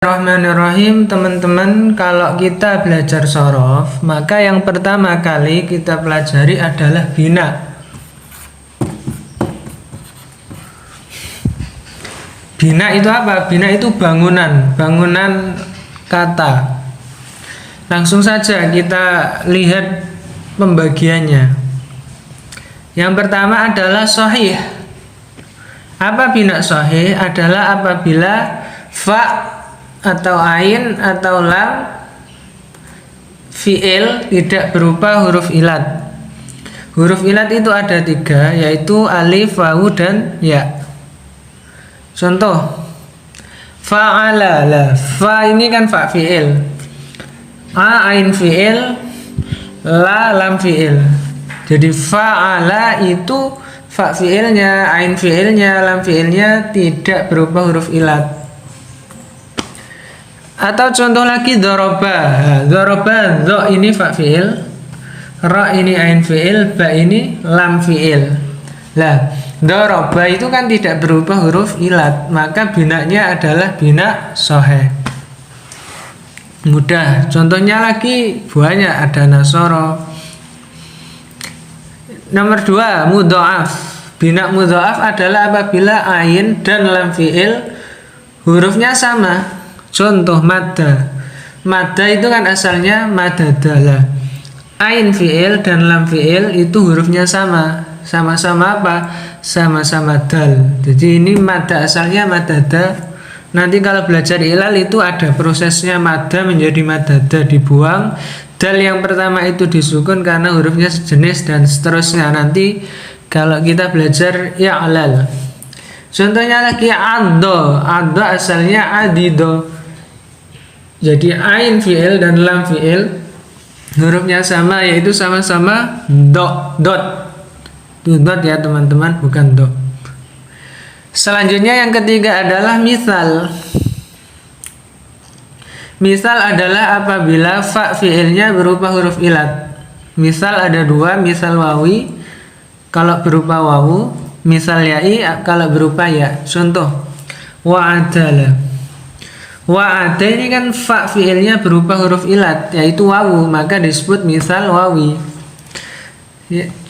Bismillahirrahmanirrahim, teman-teman. Kalau kita belajar shorof, maka yang pertama kali kita pelajari adalah bina. Bina itu apa? Bina itu bangunan kata. Langsung saja kita lihat pembagiannya. Yang pertama adalah sahih. Apa bina sahih? Adalah apabila fa atau ain atau lam fi'il tidak berupa huruf ilat. Huruf ilat itu ada 3, yaitu alif, wawu, dan ya. Contoh, fa'ala, lah fa ini kan fa fi'il, a ain fi'il, la lam fi'il. Jadi fa'ala itu fa fi'ilnya, ain fi'ilnya, lam fi'ilnya tidak berupa huruf ilat. Atau contoh lagi doroba. Doroba, do ini fa fi'il, ra ini ain fi'il, ba ini lam fi'il. Lah, doroba itu kan tidak berupa huruf ilat, maka binanya adalah bina sahih. Mudah. Contohnya lagi banyak, ada nasoro. Nomor 2, mudha'af. Bina mudha'af adalah apabila ain dan lam fi'il hurufnya sama. Contoh madda. Madda itu kan asalnya madadalah. Ain fi'il dan lam fi'il itu hurufnya sama. Sama-sama apa? Sama-sama dal. Jadi ini madda asalnya madada. Nanti kalau belajar ilal itu ada prosesnya madda menjadi madada, dibuang. Dal yang pertama itu disukun karena hurufnya sejenis dan seterusnya. Nanti kalau kita belajar i'lal. Contohnya lagi addo. Addo asalnya adido. Jadi ain fi'il dan lam fi'il hurufnya sama, yaitu sama-sama dot. Itu dot ya teman-teman, bukan do. Selanjutnya yang ketiga adalah misal. Misal adalah apabila fa fi'ilnya berupa huruf ilat. Misal ada 2, misal wawi kalau berupa wawu, misal ya'i kalau berupa ya. Contoh, wa'adala. Wa'ada ini kan fa fi'ilnya berupa huruf ilat, yaitu wawu, maka disebut misal wawi.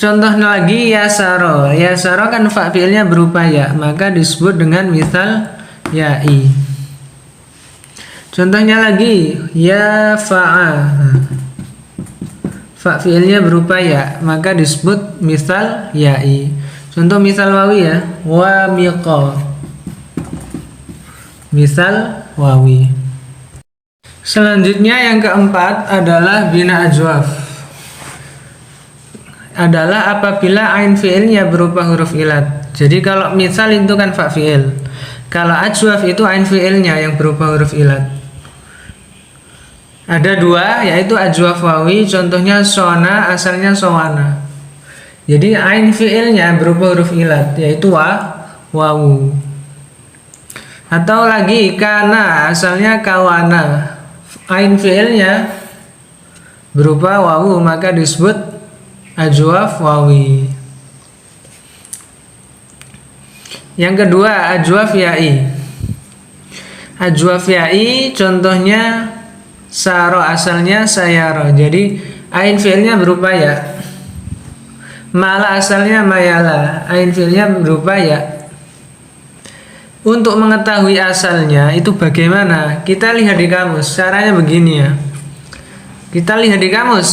Contoh lagi yasaro. Yasaro kan fa fi'ilnya berupa ya, maka disebut dengan misal ya'i. Contohnya lagi ya fa'a. Fa fi'ilnya berupa ya, maka disebut misal ya'i. Contoh misal wawi ya, wa miqa. Misal wawi. Selanjutnya yang keempat adalah bina ajwaf. Adalah apabila ain fi'ilnya berupa huruf ilat. Jadi kalau misal itu kan fa fi'il. Kalau ajwaf itu ain fi'ilnya yang berupa huruf ilat. Ada 2, yaitu ajwaf wawi. Contohnya sona, asalnya sowana. Jadi ain fi'ilnya berupa huruf ilat, yaitu wawu. Atau lagi kana, asalnya kawana, ain fi'ilnya berupa wawu, maka disebut ajwaf wawi. Yang kedua, ajwaf ya'i. Ajwaf ya'i contohnya saro, asalnya sayaro. Jadi ain fi'ilnya berupa ya. Mala asalnya mayala, ain fi'ilnya berupa ya. Untuk mengetahui asalnya itu bagaimana? Kita lihat di kamus. Caranya begini ya. Kita lihat di kamus.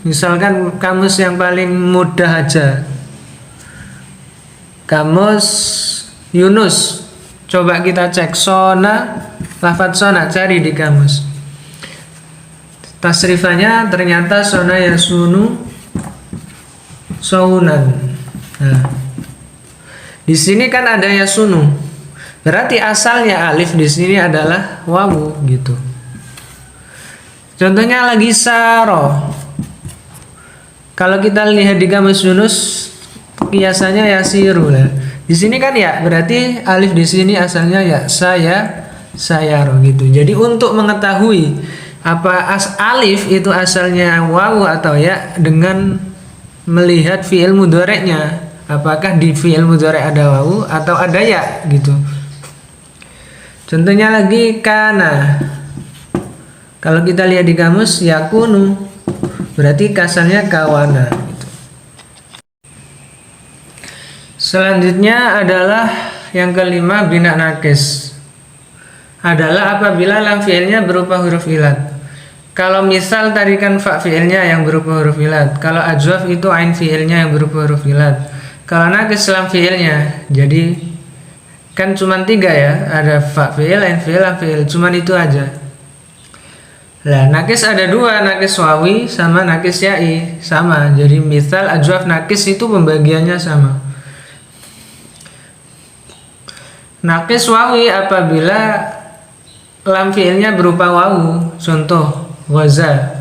Misalkan kamus yang paling mudah aja. Kamus Yunus. Coba kita cek sona, lafadz sona, cari di kamus. Tasrifannya ternyata sona yasunu saunan. Nah, di sini kan ada yasunu. Berarti asalnya alif di sini adalah wawu gitu. Contohnya lagi saro. Kalau kita lihat di kamus Yunus, kiasannya yasiru lah. Di sini kan ya, berarti alif di sini asalnya ya sayaro gitu. Jadi untuk mengetahui apa alif itu asalnya wawu atau ya, dengan melihat fi'il mudhari'nya, apakah di fi'il mudhari' ada wawu atau ada ya gitu. Contohnya lagi kana. Kalau kita lihat di kamus yakunu, berarti kasannya kawana. Selanjutnya adalah yang kelima, bina nakis. Adalah apabila lam fi'ilnya berupa huruf ilat. Kalau misal tadi kan fa fi'ilnya yang berupa huruf ilat. Kalau ajwaf itu ain fi'ilnya yang berupa huruf ilat. Kalau nakis lam fi'ilnya, jadi kan cuma 3 ya, ada fa fi'il, ain fi'il, lam fi'il, cuman itu aja. Lah nakis ada 2, nakis wawi sama nakis ya'i, sama. Jadi misal ajwaf nakis itu pembagiannya sama. Nakis wawi apabila lam fi'ilnya berupa wawu. Contoh ghaza,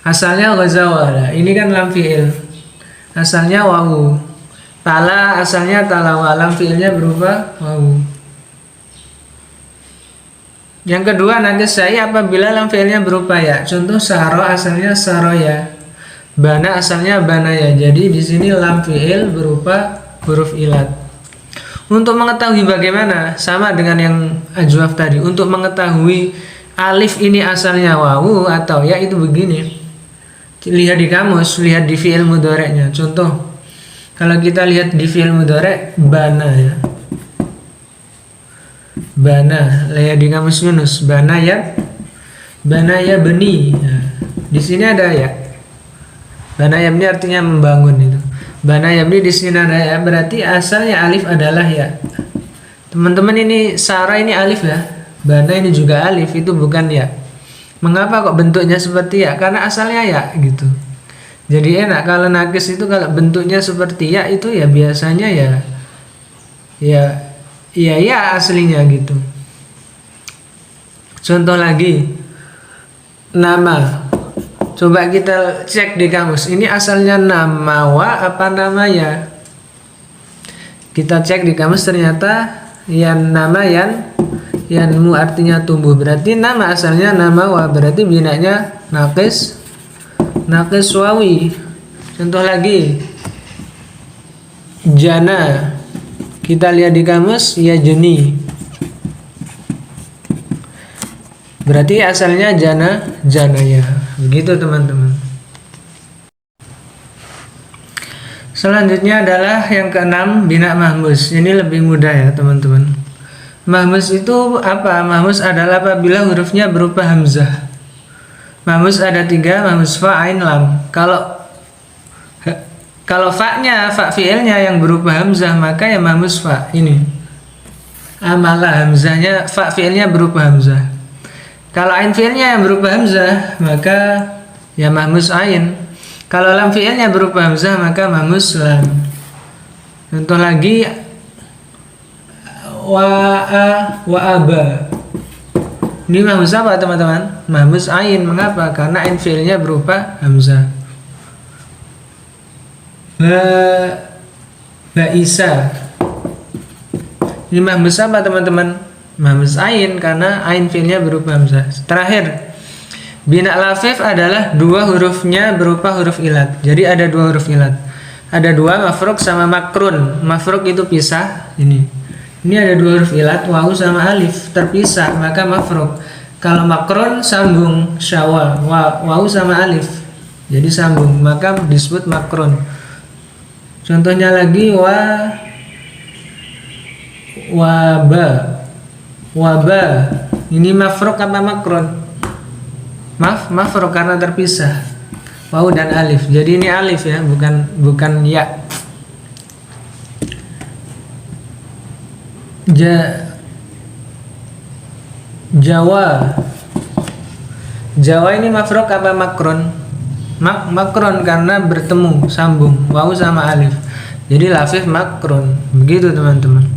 asalnya ghazawala, ini kan lam fi'il, asalnya wawu. Tala asalnya talawa, lam fi'ilnya berupa wawu. Yang kedua nakis ya'i apabila lam fi'ilnya berupa ya. Contoh saro asalnya saroya, bana asalnya banaya. Jadi di sini lam fi'il berupa huruf ilat. Untuk mengetahui bagaimana, sama dengan yang ajwaf tadi. Untuk mengetahui alif ini asalnya wawu atau ya, itu begini. Lihat di kamus, lihat di fi'il mudhari'nya. Contoh, kalau kita lihat di fi'il mudhari' bana ya. Bana, lihat di kamus Yunus, bana ya beni. Nah, di sini ada ya. Bana ya beni artinya membangun itu. Bana ya beni di sini ada ya, berarti asalnya alif adalah ya. Teman-teman, ini Sarah ini alif ya. Bana ini juga alif, itu bukan ya. Mengapa kok bentuknya seperti ya? Karena asalnya ya gitu. Jadi enak kalau nakis itu kalau bentuknya seperti ya, itu ya biasanya ya aslinya gitu. Contoh lagi, nama. Coba kita cek di kamus, ini asalnya nama wa apa nama ya? Kita cek di kamus, ternyata nama yanmu artinya tumbuh, berarti nama asalnya nama wa, berarti binanya nakis wawi. Contoh lagi, jana, kita lihat di kamus ya jeni, berarti asalnya janaya. Begitu teman-teman. Selanjutnya adalah yang keenam, bina mahmus. Ini lebih mudah ya teman-teman. Mahmus itu apa? Mahmus adalah apabila hurufnya berupa hamzah. Mahmus ada 3, mahmus fa, ain, lam. Kalau fa-nya, fa fi'ilnya yang berupa hamzah, maka ya mahmus fa ini. Amalah hamzahnya, fa fi'ilnya berupa hamzah. Kalau ain fi'ilnya yang berupa hamzah, maka ya mahmus ain. Kalau lam fi'ilnya berupa hamzah, maka mahmus lam. Contoh lagi, wa aba. Ini mahmus apa teman-teman? Mahmus ain. Mengapa? Karena ain fi'ilnya berupa hamzah. Ba'isa. Ini mahmus apa teman-teman? Mahmus ain, karena ain fi'ilnya berupa hamzah. Terakhir, bina lafif adalah 2 hurufnya berupa huruf ilat. Jadi ada 2 huruf ilat. Ada 2, mafruk sama makrun. Mafruk itu pisah. Ini ada 2 huruf ilat, wawu sama alif terpisah, maka mafruk. Kalau makrun sambung, syawa, wawu sama alif, jadi sambung, maka disebut makrun. Contohnya lagi waba. Ini mafruk apa makrun? Mafruk karena terpisah, wawu dan alif. Jadi ini alif ya, bukan ya. Jawa ini mafruk apa makrun? Makrun karena bertemu, sambung, wawu sama alif. Jadi lafif makrun. Begitu teman-teman.